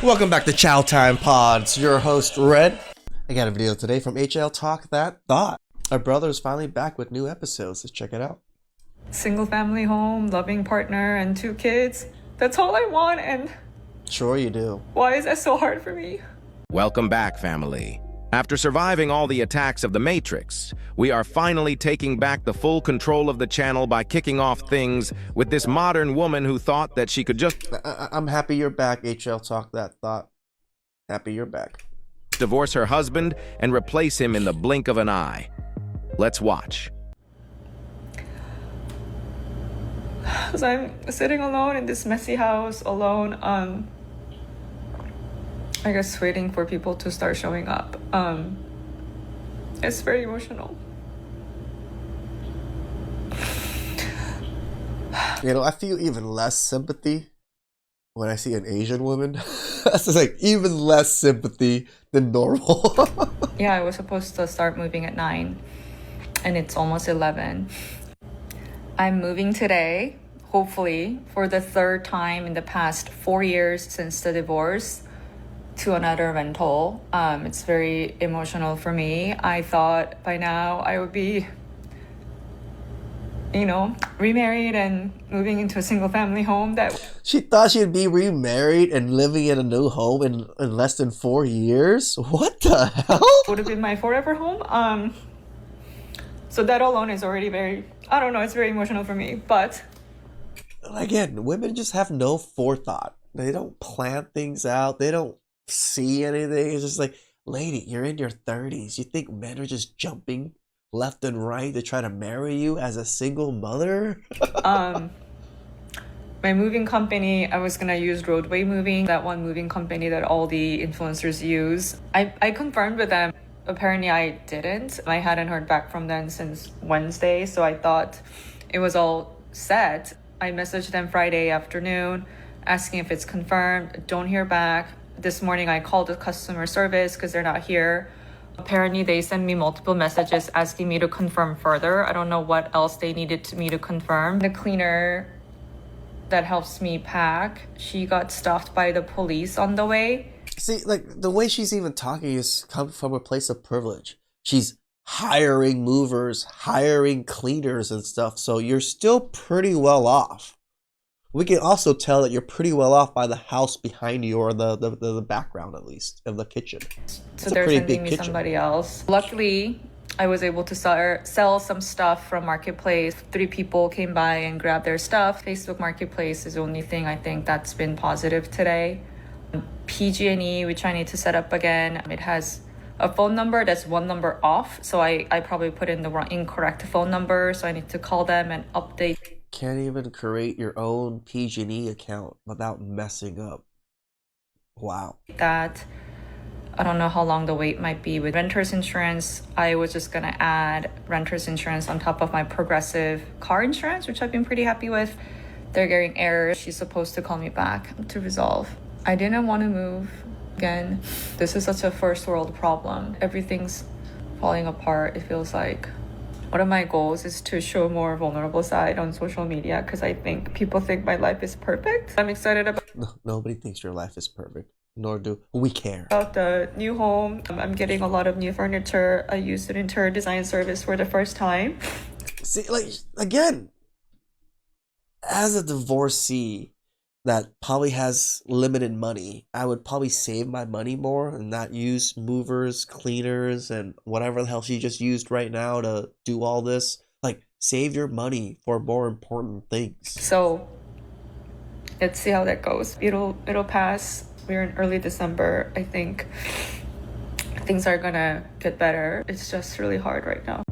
Welcome back to Chow Time Pods. Your host, Red. I got a video today from HL Talk That Thought. Our brother is finally back with new episodes. Let's check it out. Single family home, loving partner, and 2 kids. That's all I want, and Sure you do. why is that so hard for me? Welcome back, family. After surviving all the attacks of the Matrix, we are finally taking back the full control of the channel by kicking off things with this modern woman who thought that she could just I'm happy you're back, HL Talk That Thought. Happy you're back. divorce her husband and replace him in the blink of an eye. Let's watch. Because I'm sitting alone in this messy house, alone, I guess waiting for people to start showing up. It's very emotional. You know, I feel even less sympathy when I see an Asian woman. That's just like even less sympathy than normal. Yeah, I was supposed to start moving at 9, and it's almost 11. I'm moving today, hopefully, for the 3rd time in the past 4 years since the divorce, to another rental. It's very emotional for me. I thought by now I would be, remarried and moving into a single family home that She thought she'd be remarried and living in a new home in less than 4 years? What the hell? would have been my forever home. So that alone is already it's very emotional for me. But Again, women just have no forethought. They don't plan things out. They don't see anything. It's just like, lady, you're in your 30s. You think men are just jumping left and right to try to marry you as a single mother? my moving company, I was gonna use Roadway Moving, that one moving company that all the influencers use. I confirmed with them. Apparently I didn't. I hadn't heard back from them since Wednesday, so I thought it was all set. I messaged them Friday afternoon asking if it's confirmed. Don't hear back. This morning I called the customer service because they're not here. Apparently they sent me multiple messages asking me to confirm further. I don't know what else they needed me to confirm. The cleaner that helps me pack, she got stopped by the police on the way. See, like, the way she's even talking is coming from a place of privilege. She's hiring movers, hiring cleaners and stuff, so you're still pretty well off. We can also tell that you're pretty well off by the house behind you, or the background, at least, of the kitchen. So they're sending me somebody else. Luckily, I was able to sell some stuff from Marketplace. 3 people came by and grabbed their stuff. Facebook Marketplace is the only thing I think that's been positive today. PG&E, which I need to set up again. It has a phone number that's 1 number off, so I probably put in the incorrect phone number, so I need to call them and update. Can't even create your own PG&E account without messing up. Wow. That. I don't know how long the wait might be with renter's insurance. I was just gonna add renter's insurance on top of my Progressive car insurance, which I've been pretty happy with. They're getting errors. She's supposed to call me back to resolve. I didn't want to move again. This is such a first world problem. Everything's falling apart, it feels like. One of my goals is to show more vulnerable side on social media because I think people think my life is perfect. I'm excited about Nobody thinks your life is perfect, nor do we care. the new home. I'm getting a lot of new furniture. I used an interior design service for the first time. See, like, again, as a divorcee that probably has limited money, I would probably save my money more and not use movers, cleaners, and whatever the hell she just used right now to do all this. Like, save your money for more important things. So let's see how that goes. It'll pass. We're in early December. I think things are gonna get better. It's just really hard right now.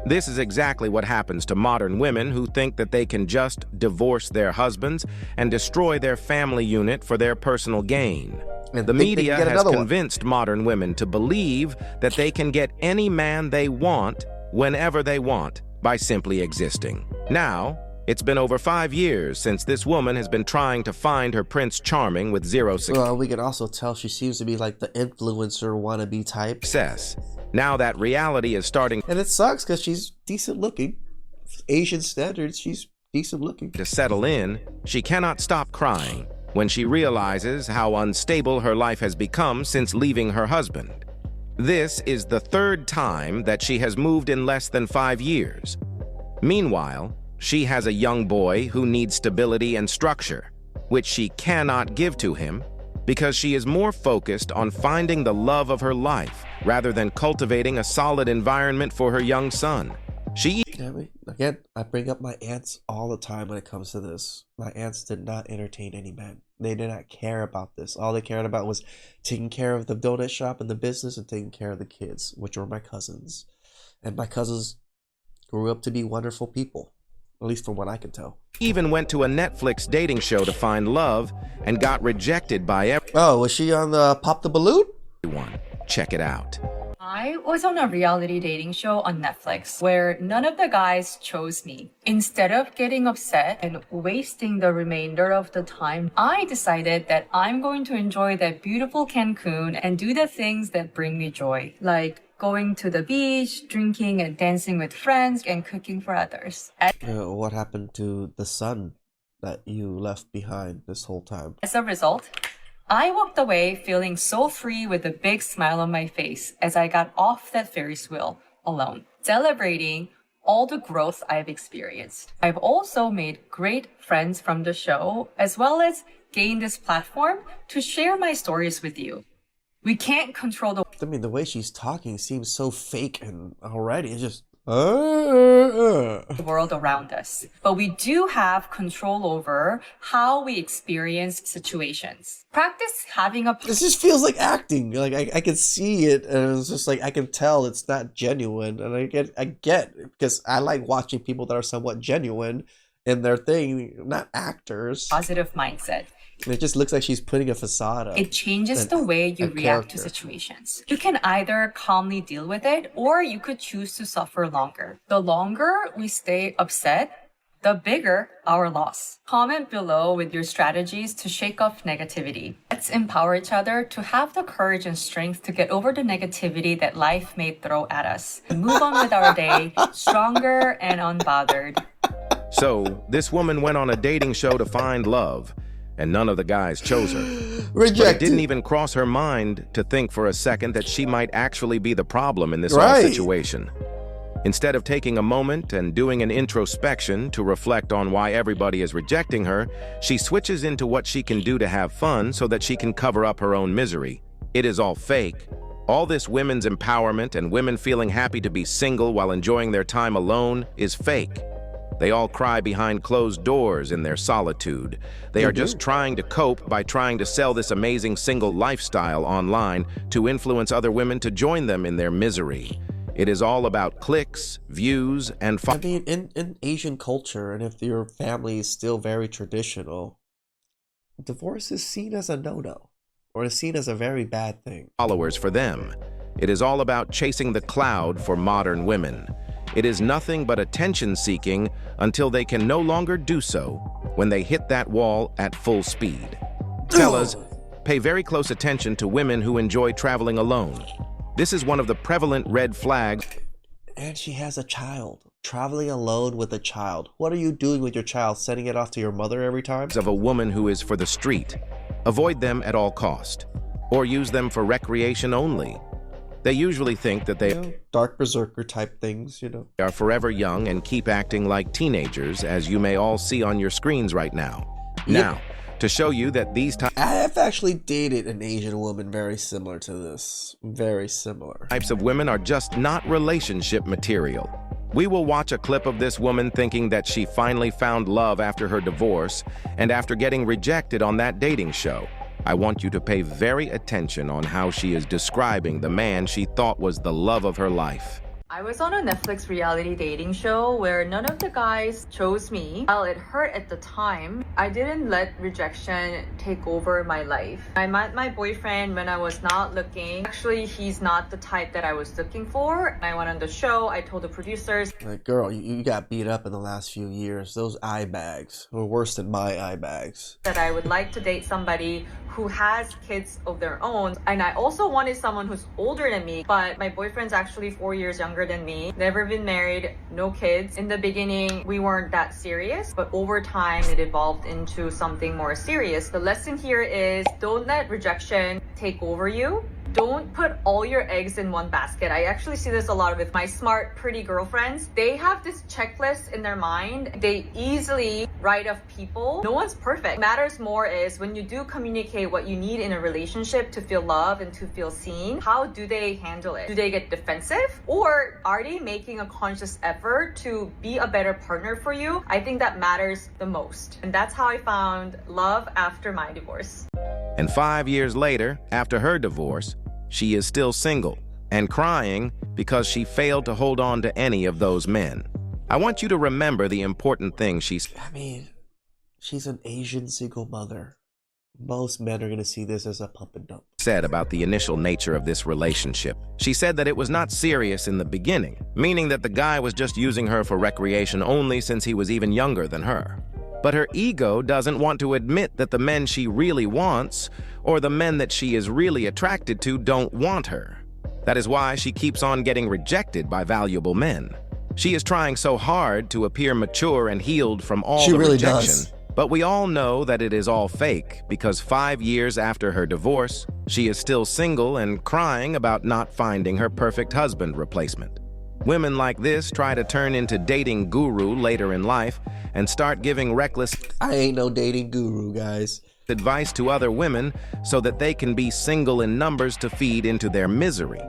This is exactly what happens to modern women who think that they can just divorce their husbands and destroy their family unit for their personal gain. And The think they media can get has another one. convinced modern women to believe that they can get any man they want whenever they want by simply existing. Now, it's been over 5 years since this woman has been trying to find her Prince Charming with zero Well, we can also tell she seems to be like the influencer wannabe type. success. Now that reality is starting And it sucks because she's decent looking. Asian standards, she's decent looking. to settle in, she cannot stop crying. when she realizes how unstable her life has become since leaving her husband. This is the third time that she has moved in less than 5 years. Meanwhile, she has a young boy who needs stability and structure, which she cannot give to him because she is more focused on finding the love of her life rather than cultivating a solid environment for her young son. Again, I bring up my aunts all the time when it comes to this. My aunts did not entertain any men. They did not care about this. All they cared about was taking care of the donut shop and the business and taking care of the kids, which were my cousins. And my cousins grew up to be wonderful people, at least from what I can tell. Even went to a Netflix dating show to find love and got rejected by everyone. Oh, was she on the Pop the Balloon? Check it out. I was on a reality dating show on Netflix where none of the guys chose me. Instead of getting upset and wasting the remainder of the time, I decided that I'm going to enjoy that beautiful Cancun and do the things that bring me joy, like going to the beach, drinking and dancing with friends, and cooking for others. What happened to the son that you left behind this whole time? As a result, I walked away feeling so free with a big smile on my face as I got off that Ferris wheel alone, celebrating all the growth I've experienced. I've also made great friends from the show, as well as gained this platform to share my stories with you. We can't control the way she's talking seems so fake, and already it's just the world around us, but we do have control over how we experience situations. Practice having a... This just feels like acting. Like I can see it, and it's just like I can tell it's not genuine. And I get because I like watching people that are somewhat genuine in their thing, not actors. Positive mindset. It just looks like she's putting a facade up. It changes the way you react to situations. You can either calmly deal with it, or you could choose to suffer longer. The longer we stay upset, the bigger our loss. Comment below with your strategies to shake off negativity. Let's empower each other to have the courage and strength to get over the negativity that life may throw at us and move on with our day stronger and unbothered. So, this woman went on a dating show to find love, and none of the guys chose her. Rejected. But it didn't even cross her mind to think for a second that she might actually be the problem in this whole situation. Instead of taking a moment and doing an introspection to reflect on why everybody is rejecting her, she switches into what she can do to have fun so that she can cover up her own misery. It is all fake. All this women's empowerment and women feeling happy to be single while enjoying their time alone is fake. They all cry behind closed doors in their solitude. They are just trying to cope by trying to sell this amazing single lifestyle online to influence other women to join them in their misery. It is all about clicks, views, and I mean, in Asian culture, and if your family is still very traditional, divorce is seen as a no-no, or is seen as a very bad thing. Followers for them. It is all about chasing the cloud for modern women. It is nothing but attention-seeking until they can no longer do so when they hit that wall at full speed. Fellas, pay very close attention to women who enjoy traveling alone. This is one of the prevalent red flags. And she has a child. Traveling alone with a child. What are you doing with your child? Sending it off to your mother every time? Of a woman who is for the street. Avoid them at all cost, or use them for recreation only. They usually think that they dark berserker type things, are forever young and keep acting like teenagers, as you may all see on your screens right now. Now, to show you that these I've actually dated an Asian woman very similar to this. Very similar. Types of women are just not relationship material. We will watch a clip of this woman thinking that she finally found love after her divorce and after getting rejected on that dating show. I want you to pay very attention on how she is describing the man she thought was the love of her life. I was on a Netflix reality dating show where none of the guys chose me. While it hurt at the time, I didn't let rejection take over my life. I met my boyfriend when I was not looking. Actually, he's not the type that I was looking for. I went on the show, I told the producers, like, girl, you got beat up in the last few years. Those eye bags were worse than my eye bags. That I would like to date somebody who has kids of their own. And I also wanted someone who's older than me, but my boyfriend's actually 4 years younger younger than me, never been married, no kids. In the beginning, we weren't that serious, but over time, it evolved into something more serious. The lesson here is don't let rejection take over you. Don't put all your eggs in one basket. I actually see this a lot with my smart, pretty girlfriends. They have this checklist in their mind. They easily write off people. No one's perfect. What matters more is when you do communicate what you need in a relationship to feel loved and to feel seen, how do they handle it? Do they get defensive? Or are they making a conscious effort to be a better partner for you? I think that matters the most. And that's how I found love after my divorce. And 5 years later, after her divorce, she is still single and crying because she failed to hold on to any of those men. I want you to remember the important thing she's she's an Asian single mother. Most men are going to see this as a pump and dump. Said about the initial nature of this relationship. She said that it was not serious in the beginning, meaning that the guy was just using her for recreation only since he was even younger than her. But her ego doesn't want to admit that the men she really wants, or the men that she is really attracted to, don't want her. That is why she keeps on getting rejected by valuable men. She is trying so hard to appear mature and healed from all the rejection. But we all know that it is all fake because 5 years after her divorce, she is still single and crying about not finding her perfect husband replacement. Women like this try to turn into dating guru later in life and start giving reckless I ain't no dating guru, guys. advice to other women so that they can be single in numbers to feed into their misery.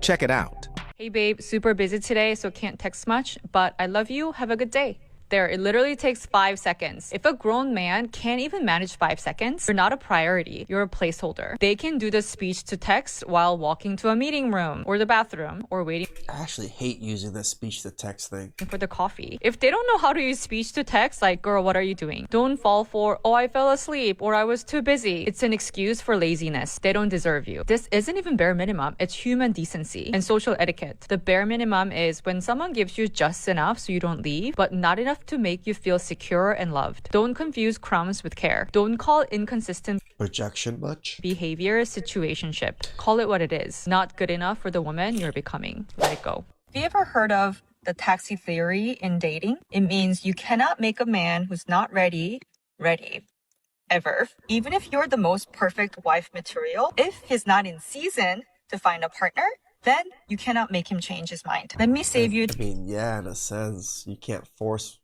Check it out. Hey babe, super busy today, so can't text much, but I love you. Have a good day. There, it literally takes 5 seconds. If a grown man can't even manage 5 seconds, you're not a priority. You're a placeholder. They can do the speech to text while walking to a meeting room or the bathroom or waiting I actually hate using this speech to text thing. for the coffee. If they don't know how to use speech to text, like, girl, what are you doing? Don't fall for, oh, I fell asleep or I was too busy. It's an excuse for laziness. They don't deserve you. This isn't even bare minimum. It's human decency and social etiquette. The bare minimum is when someone gives you just enough so you don't leave, but not enough to make you feel secure and loved. Don't confuse crumbs with care. Don't call inconsistent Rejection much? behavior situationship. Call it what it is. Not good enough for the woman you're becoming. Let it go. Have you ever heard of the taxi theory in dating? It means you cannot make a man who's not ready, ever. Even if you're the most perfect wife material, if he's not in season to find a partner, then you cannot make him change his mind. Let me save you Yeah, in a sense. You can't force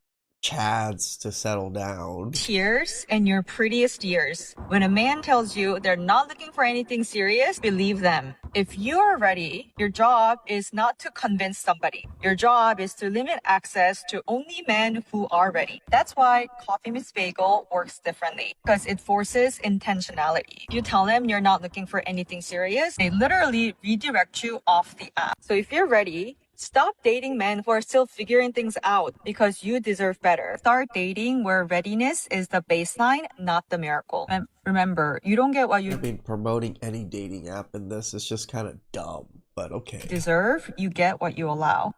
Chads to settle down. tears and your prettiest years. When a man tells you they're not looking for anything serious, believe them. If you're ready, your job is not to convince somebody. Your job is to limit access to only men who are ready. That's why Coffee Meets Bagel works differently, because it forces intentionality. You tell them you're not looking for anything serious, they literally redirect you off the app. So if you're ready, stop dating men who are still figuring things out because you deserve better. Start dating where readiness is the baseline, not the miracle. And remember, you don't get what you Promoting any dating app in this is just kind of dumb, but okay. deserve, you get what you allow.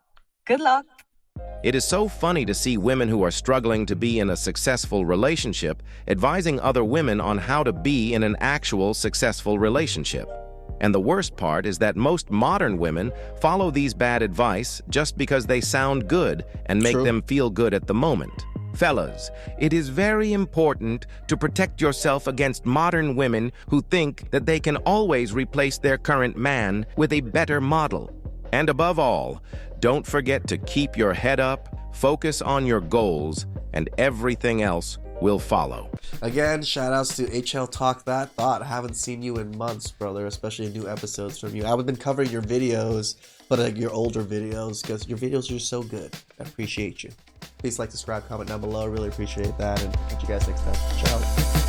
Good luck. It is so funny to see women who are struggling to be in a successful relationship advising other women on how to be in an actual successful relationship. And the worst part is that most modern women follow these bad advice just because they sound good and make them feel good at the moment. Fellas, it is very important to protect yourself against modern women who think that they can always replace their current man with a better model. And above all, don't forget to keep your head up, focus on your goals, and everything else will follow. Again, shout outs to HL Talk That Thought. I haven't seen you in months, brother, especially new episodes from you. I've been covering your videos, but like your older videos, because your videos are so good. I appreciate you. Please like, subscribe, comment down below. I really appreciate that, and catch you guys next time. Ciao.